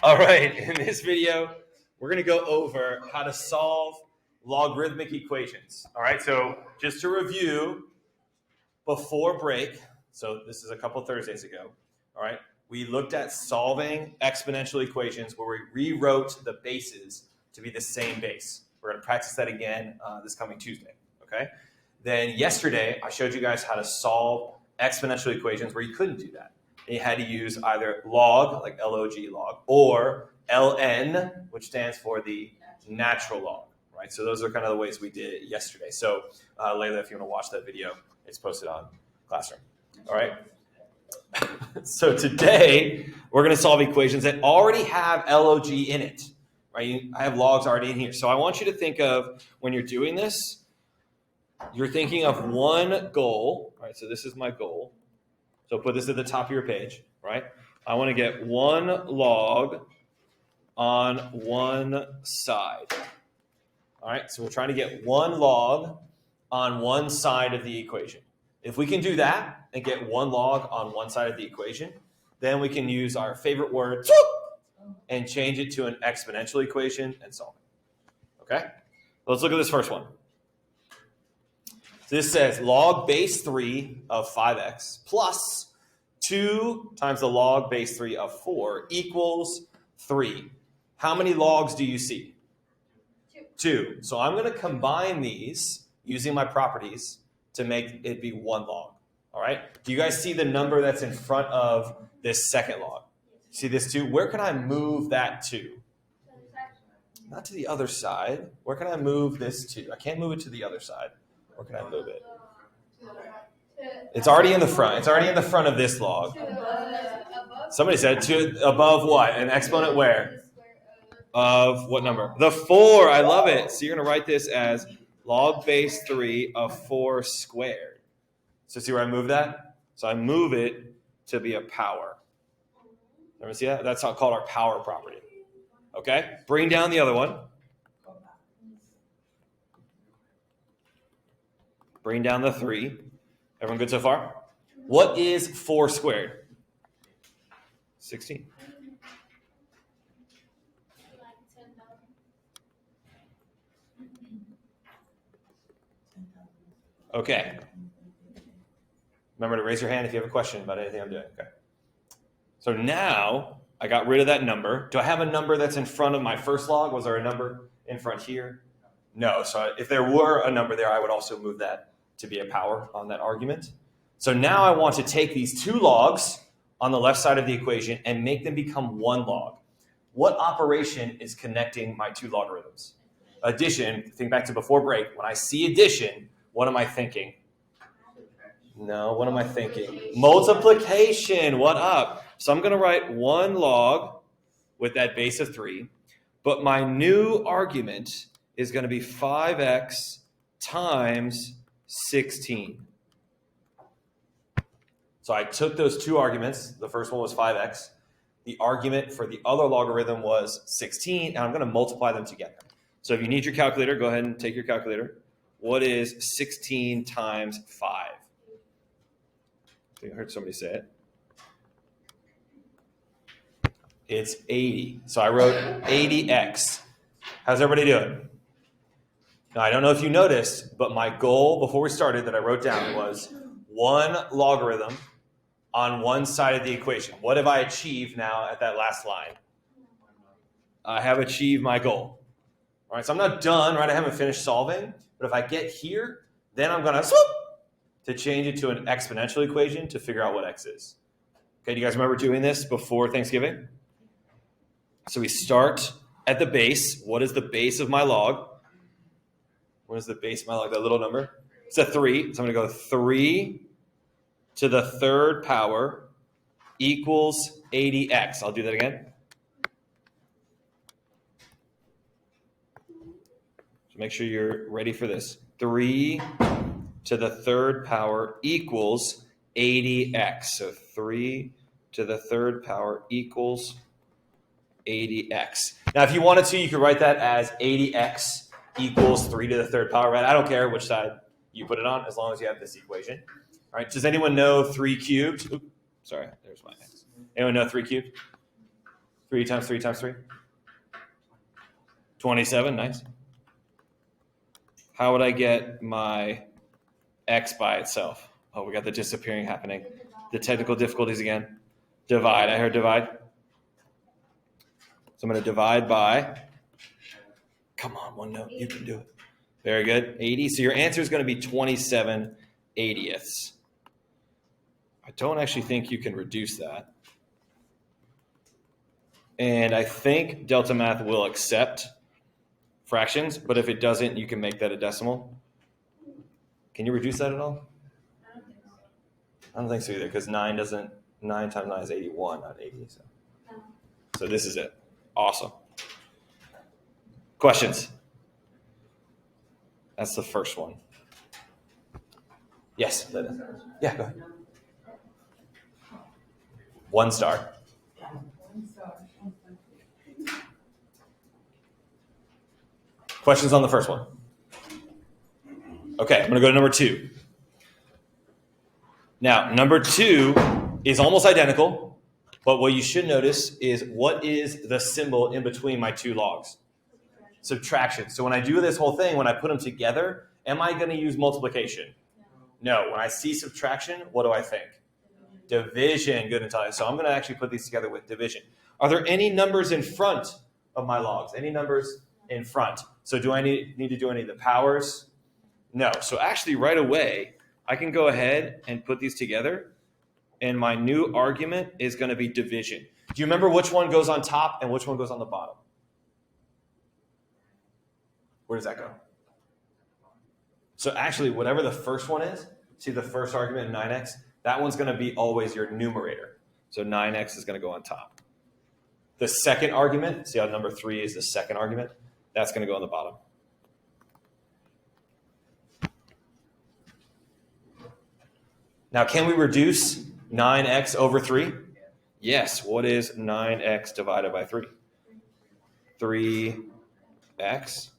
All right, in this video, we're going to go over how to solve logarithmic equations. All right, so just to review before break, so this is a couple Thursdays ago, all right, we looked at solving exponential equations where we rewrote the bases to be the same base. We're going to practice that again this coming Tuesday, okay? Then yesterday, I showed you guys how to solve exponential equations where you couldn't do that. And you had to use either log, like L-O-G log, or ln, which stands for the natural log, right? So those are kind of the ways we did it yesterday. So Layla, if you want to watch that video, it's posted on Classroom, all right? So today, we're going to solve equations that already have log in it, right? I have logs already in here. So I want you to think of, when you're doing this, you're thinking of one goal, right? So this is my goal. So put this at the top of your page, right? I want to get one log on one side. All right, so we're trying to get one log on one side of the equation. If we can do that and get one log on one side of the equation, then we can use our favorite word and change it to an exponential equation and solve it. Okay? Let's look at this first one. So this says log base 3 of 5x plus 2 times the log base 3 of 4 equals 3. How many logs do you see? 2. So I'm going to combine these using my properties to make it be one log. All right? Do you guys see the number that's in front of this second log? See this 2? Where can I move that to? Not to the other side. Where can I move this to? I can't move it to the other side. Where can I move it? It's already in the front. It's already in the front of this log. Somebody said to above what? An exponent where? Of what number? The 4. I love it. So you're going to write this as log base 3 of 4 squared. So see where I move that? So I move it to be a power. Ever see that? That's called our power property. Okay? Bring down the other one. Bring down the 3. Everyone good so far? What is 4 squared? 16. Okay. Remember to raise your hand if you have a question about anything I'm doing. Okay. So now I got rid of that number. Do I have a number that's in front of my first log? Was there a number in front here? No. So if there were a number there, I would also move that to be a power on that argument. So now I want to take these 2 logs on the left side of the equation and make them become one log. What operation is connecting my 2 logarithms? Addition. Think back to before break. When I see addition, what am I thinking? No, what am I thinking? Multiplication. What up? So I'm going to write one log with that base of 3, but my new argument is going to be 5x times 16. So I took those 2 arguments. The first one was 5x. The argument for the other logarithm was 16, and I'm going to multiply them together. So if you need your calculator, go ahead and take your calculator. What is 16 times 5? I heard somebody say it. It's 80. So I wrote 80x. How's everybody doing? Now, I don't know if you noticed, but my goal before we started that I wrote down was one logarithm on one side of the equation. What have I achieved now at that last line? I have achieved my goal. All right, so I'm not done, right? I haven't finished solving. But if I get here, then I'm going to swoop to change it to an exponential equation to figure out what x is. Okay, do you guys remember doing this before Thanksgiving? So we start at the base. What is the base of my log? What is the base of my log? That little number? It's a 3. So I'm going to go 3 to the 3rd power equals 80x. I'll do that again. Make sure you're ready for this. 3 to the 3rd power equals 80x. So 3 to the 3rd power equals 80x. Now, if you wanted to, you could write that as 80x equals 3 to the 3rd power, right? I don't care which side you put it on as long as you have this equation. All right, does anyone know 3 cubed? Oops, sorry, there's my x. Anyone know 3 cubed? 3 times 3 times 3? 27, nice. How would I get my x by itself? Oh, we got the disappearing happening. The technical difficulties again. Divide, I heard divide. So I'm going to divide by, come on, one note, you can do it. Very good, 80. So your answer is going to be 27/80ths. I don't actually think you can reduce that. And I think Delta Math will accept fractions, but if it doesn't, you can make that a decimal. Can you reduce that at all? I don't think so either, because 9 times 9 is 81, not 80. So this is it. Awesome. Questions? That's the first one. Yes, Linda. Yeah, go ahead. 1 star. Questions on the first one? Okay, I'm going to go to number 2. Now, number 2 is almost identical, but what you should notice is what is the symbol in between my 2 logs? Subtraction. So when I do this whole thing, when I put them together, am I going to use multiplication? No. When I see subtraction, what do I think? Division. Good, Natalia. So I'm going to actually put these together with division. Are there any numbers in front of my logs? Any numbers in front? So do I need to do any of the powers? No. So actually right away, I can go ahead and put these together, and my new argument is going to be division. Do you remember which one goes on top and which one goes on the bottom? Where does that go? So actually, whatever the first one is, see the first argument, 9x, that one's going to be always your numerator. So 9x is going to go on top. The second argument, see how number 3 is the second argument? That's going to go on the bottom. Now, can we reduce 9x over 3? Yes. What is 9x divided by 3? 3x.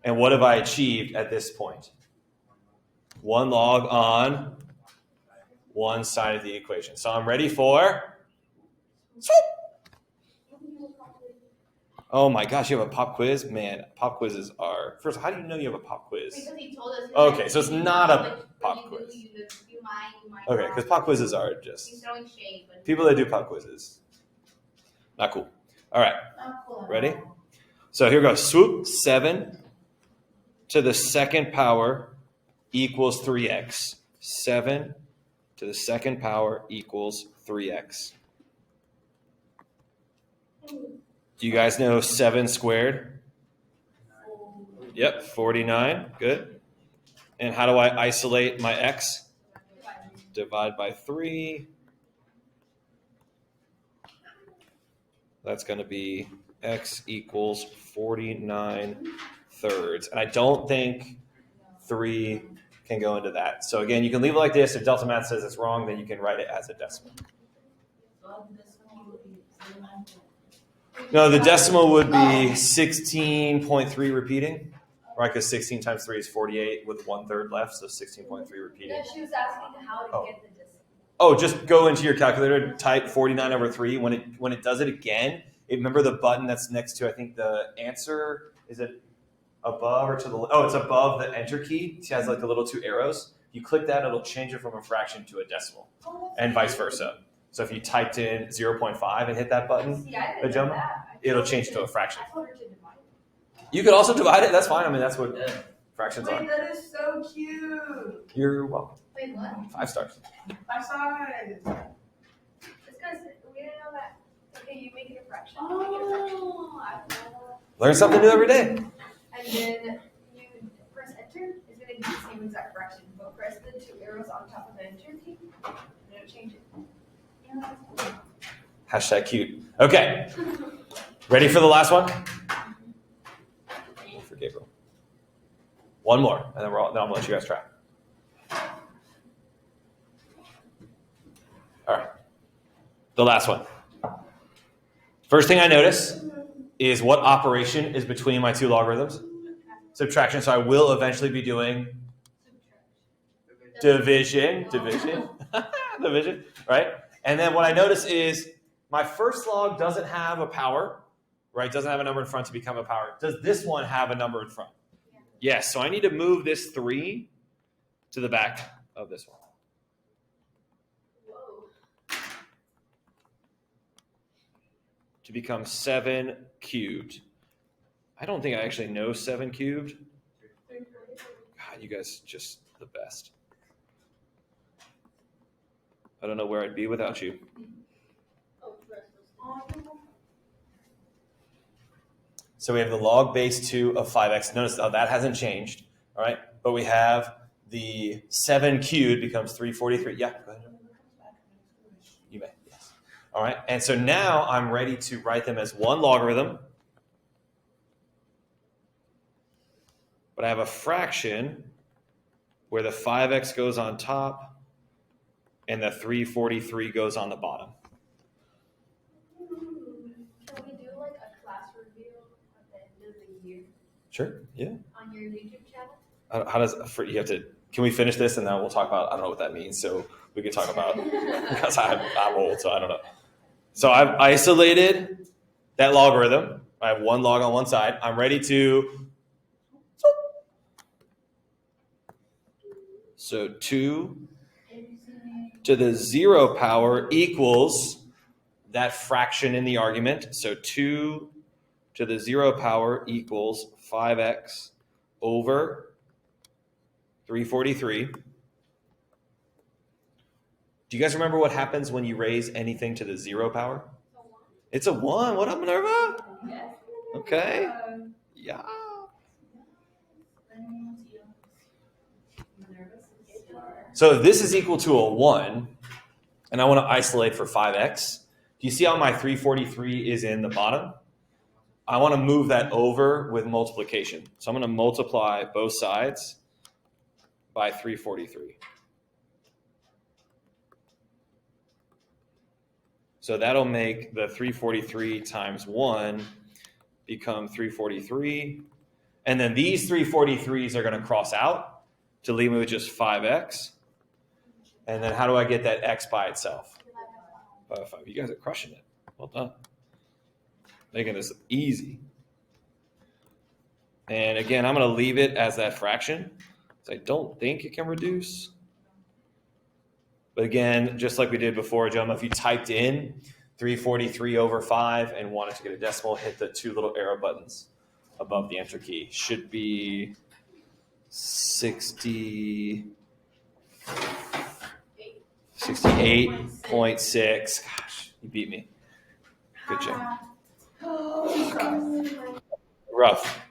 And what have I achieved at this point? 1 log on one side of the equation. So I'm ready for swoop. Oh my gosh, you have a pop quiz? Man, pop quizzes are... First, how do you know you have a pop quiz? Because he told us. Okay, so it's not a pop quiz. You might Okay, because pop quizzes are just... He's throwing shade. But people that do pop quizzes. Not cool. All right, ready? So here goes. Swoop, 7 to the second power equals 3x. 7 to the second power equals 3x. Do you guys know 7 squared? Yep, 49. Good. And how do I isolate my x? Divide by 3. That's going to be x equals 49 thirds. And I don't think 3 can go into that. So again, you can leave it like this. If Delta Math says it's wrong, then you can write it as a decimal. No, the decimal would be 16.3 repeating, right? Because 16 times 3 is 48 with 1/3 left, so 16.3 repeating. yeah, she was asking how to get the decimal. Oh, just go into your calculator, type 49 over 3. When it does it again, remember the button that's next to, I think, the answer, is it above or to the left? Oh, it's above the enter key. It has like the little 2 arrows. You click that, it'll change it from a fraction to a decimal, and vice versa. So if you typed in 0.5 and hit that button, it'll change to a fraction. I told her to divide it. You could also divide it. That's fine. I mean, that's what fractions Wait, are. that is so cute. You're welcome. Wait, what? 5 stars. 5 stars. It's because we didn't know that. Okay, you make it a fraction. Oh, I know. Learn something new every day. And then you press enter. It's going to be the same exact fraction, but press the 2 arrows on top of the enter key, and it'll change it. Yeah, that's cool. Hashtag cute. Okay. Ready for the last one? For Gabriel. One more, and then then I'm gonna let you guys try. All right. The last one. First thing I notice is what operation is between my 2 logarithms? Subtraction. So I will eventually be doing division, division, right? And then what I notice is my first log doesn't have a power, right? Doesn't have a number in front to become a power. Does this one have a number in front? Yeah. Yes, so I need to move this 3 to the back of this one. Whoa. To become 7 cubed. I don't think I actually know 7 cubed. God, you guys just the best. I don't know where I'd be without you. So we have the log base 2 of 5x. Notice that hasn't changed, all right? But we have the 7 cubed becomes 343. Yeah, go ahead. You may, yes. All right, and so now I'm ready to write them as one logarithm. But I have a fraction where the 5x goes on top and the 343 goes on the bottom. Can we do like a class review at the end of the year Sure, yeah. on your YouTube channel? How does, you have to, can we finish this and then we'll talk about, I don't know what that means, so we can talk about, because I'm old, so I don't know. So I've isolated that logarithm. I have one log on one side. I'm ready to, so 2 to the 0 power equals that fraction in the argument. So 2 to the 0 power equals 5x over 343. Do you guys remember what happens when you raise anything to the 0 power? It's a 1. What up, Minerva? Yes. Okay. Yeah. So if this is equal to a 1, and I want to isolate for 5x, do you see how my 343 is in the bottom? I want to move that over with multiplication. So I'm going to multiply both sides by 343. So that'll make the 343 times 1 become 343. And then these 343s are going to cross out to leave me with just 5x. And then how do I get that x by itself? 5. You guys are crushing it. Well done. Making this easy. And again, I'm going to leave it as that fraction. So I don't think it can reduce. But again, just like we did before, Joma, if you typed in 343 over 5 and wanted to get a decimal, hit the 2 little arrow buttons above the enter key. Should be 68.6. Gosh, you beat me. Good job. Oh, Rough.